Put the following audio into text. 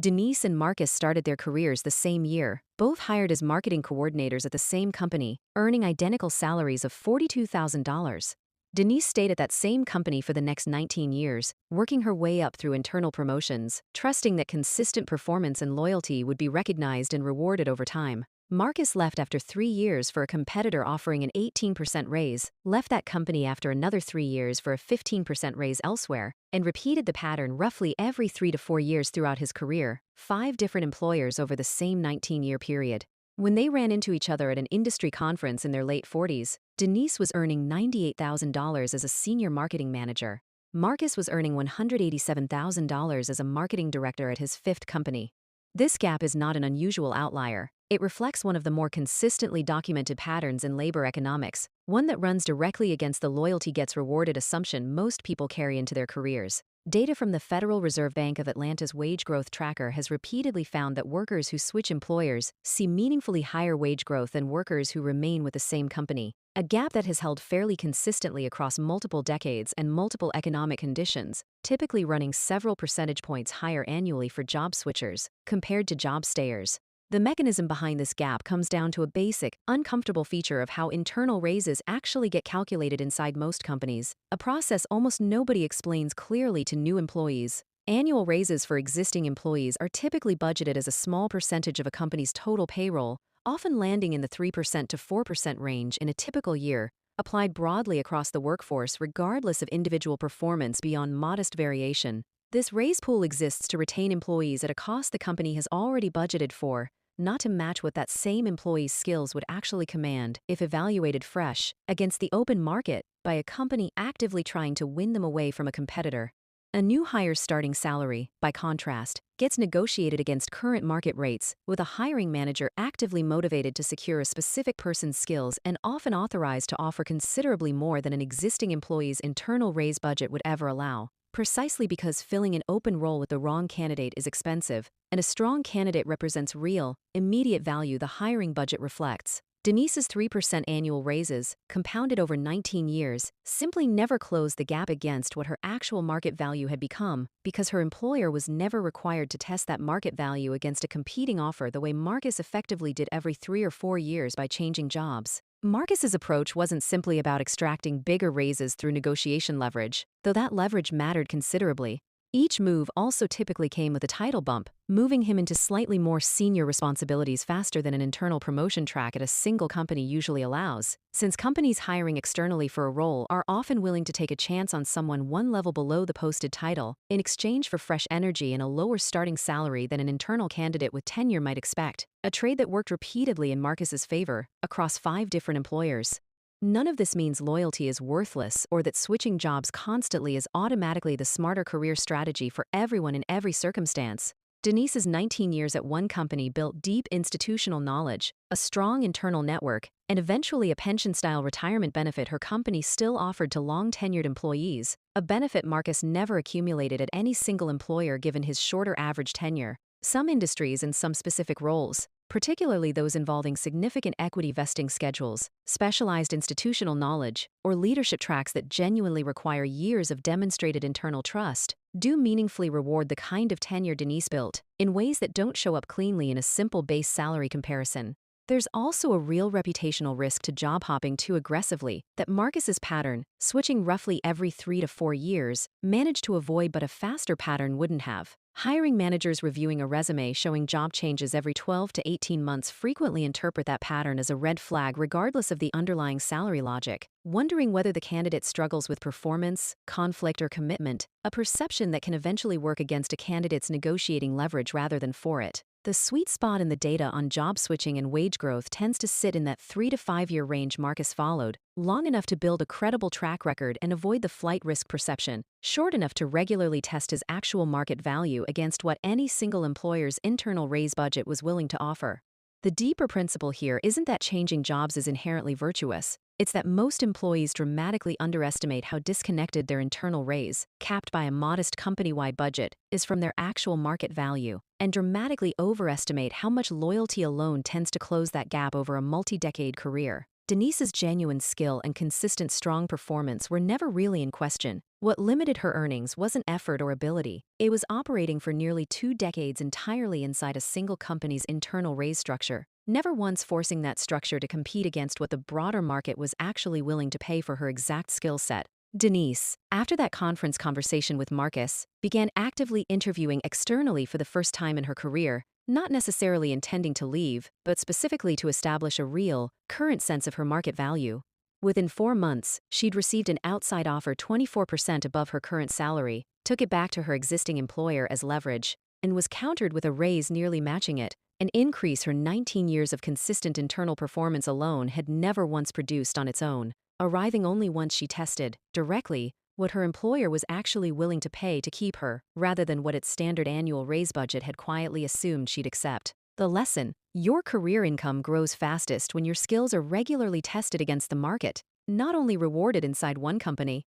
Denise and Marcus started their careers the same year, both hired as marketing coordinators at the same company, earning identical salaries of $42,000. Denise stayed at that same company for the next 19 years, working her way up through internal promotions, trusting that consistent performance and loyalty would be recognized and rewarded over time. Marcus left after 3 years for a competitor offering an 18% raise, left that company after another 3 years for a 15% raise elsewhere, and repeated the pattern roughly every 3 to 4 years throughout his career, 5 different employers over the same 19-year period. When they ran into each other at an industry conference in their late 40s, Denise was earning $98,000 as a senior marketing manager. Marcus was earning $187,000 as a marketing director at his fifth company. This gap is not an unusual outlier. It reflects one of the more consistently documented patterns in labor economics, one that runs directly against the loyalty gets rewarded assumption most people carry into their careers. Data from the Federal Reserve Bank of Atlanta's wage growth tracker has repeatedly found that workers who switch employers see meaningfully higher wage growth than workers who remain with the same company, a gap that has held fairly consistently across multiple decades and multiple economic conditions, typically running several percentage points higher annually for job switchers compared to job stayers. The mechanism behind this gap comes down to a basic, uncomfortable feature of how internal raises actually get calculated inside most companies, a process almost nobody explains clearly to new employees. Annual raises for existing employees are typically budgeted as a small percentage of a company's total payroll, often landing in the 3% to 4% range in a typical year, applied broadly across the workforce regardless of individual performance beyond modest variation. This raise pool exists to retain employees at a cost the company has already budgeted for, not to match what that same employee's skills would actually command if evaluated fresh against the open market by a company actively trying to win them away from a competitor. A new hire's starting salary, by contrast, gets negotiated against current market rates, with a hiring manager actively motivated to secure a specific person's skills and often authorized to offer considerably more than an existing employee's internal raise budget would ever allow, precisely because filling an open role with the wrong candidate is expensive, and a strong candidate represents real, immediate value the hiring budget reflects. Denise's 3% annual raises, compounded over 19 years, simply never closed the gap against what her actual market value had become, because her employer was never required to test that market value against a competing offer the way Marcus effectively did every 3 or 4 years by changing jobs. Marcus's approach wasn't simply about extracting bigger raises through negotiation leverage, though that leverage mattered considerably. Each move also typically came with a title bump, moving him into slightly more senior responsibilities faster than an internal promotion track at a single company usually allows, since companies hiring externally for a role are often willing to take a chance on someone one level below the posted title, in exchange for fresh energy and a lower starting salary than an internal candidate with tenure might expect, a trade that worked repeatedly in Marcus's favor, across 5 different employers. None of this means loyalty is worthless or that switching jobs constantly is automatically the smarter career strategy for everyone in every circumstance. Denise's 19 years at one company built deep institutional knowledge, a strong internal network, and eventually a pension-style retirement benefit her company still offered to long-tenured employees, a benefit Marcus never accumulated at any single employer given his shorter average tenure. Some industries and some specific roles, particularly those involving significant equity vesting schedules, specialized institutional knowledge, or leadership tracks that genuinely require years of demonstrated internal trust, do meaningfully reward the kind of tenure Denise built, in ways that don't show up cleanly in a simple base salary comparison. There's also a real reputational risk to job hopping too aggressively that Marcus's pattern, switching roughly every 3 to 4 years, managed to avoid but a faster pattern wouldn't have. Hiring managers reviewing a resume showing job changes every 12 to 18 months frequently interpret that pattern as a red flag regardless of the underlying salary logic, wondering whether the candidate struggles with performance, conflict, or commitment, a perception that can eventually work against a candidate's negotiating leverage rather than for it. The sweet spot in the data on job switching and wage growth tends to sit in that 3 to 5 year range Marcus followed, long enough to build a credible track record and avoid the flight risk perception, short enough to regularly test his actual market value against what any single employer's internal raise budget was willing to offer. The deeper principle here isn't that changing jobs is inherently virtuous. It's that most employees dramatically underestimate how disconnected their internal raise, capped by a modest company-wide budget, is from their actual market value, and dramatically overestimate how much loyalty alone tends to close that gap over a multi-decade career. Denise's genuine skill and consistent strong performance were never really in question. What limited her earnings wasn't effort or ability. It was operating for nearly 2 decades entirely inside a single company's internal raise structure, never once forcing that structure to compete against what the broader market was actually willing to pay for her exact skill set. Denise, after that conference conversation with Marcus, began actively interviewing externally for the first time in her career, not necessarily intending to leave, but specifically to establish a real, current sense of her market value. Within 4 months, she'd received an outside offer 24% above her current salary, took it back to her existing employer as leverage, and was countered with a raise nearly matching it, an increase her 19 years of consistent internal performance alone had never once produced on its own, arriving only once she tested, directly, what her employer was actually willing to pay to keep her, rather than what its standard annual raise budget had quietly assumed she'd accept. The lesson: your career income grows fastest when your skills are regularly tested against the market, not only rewarded inside one company,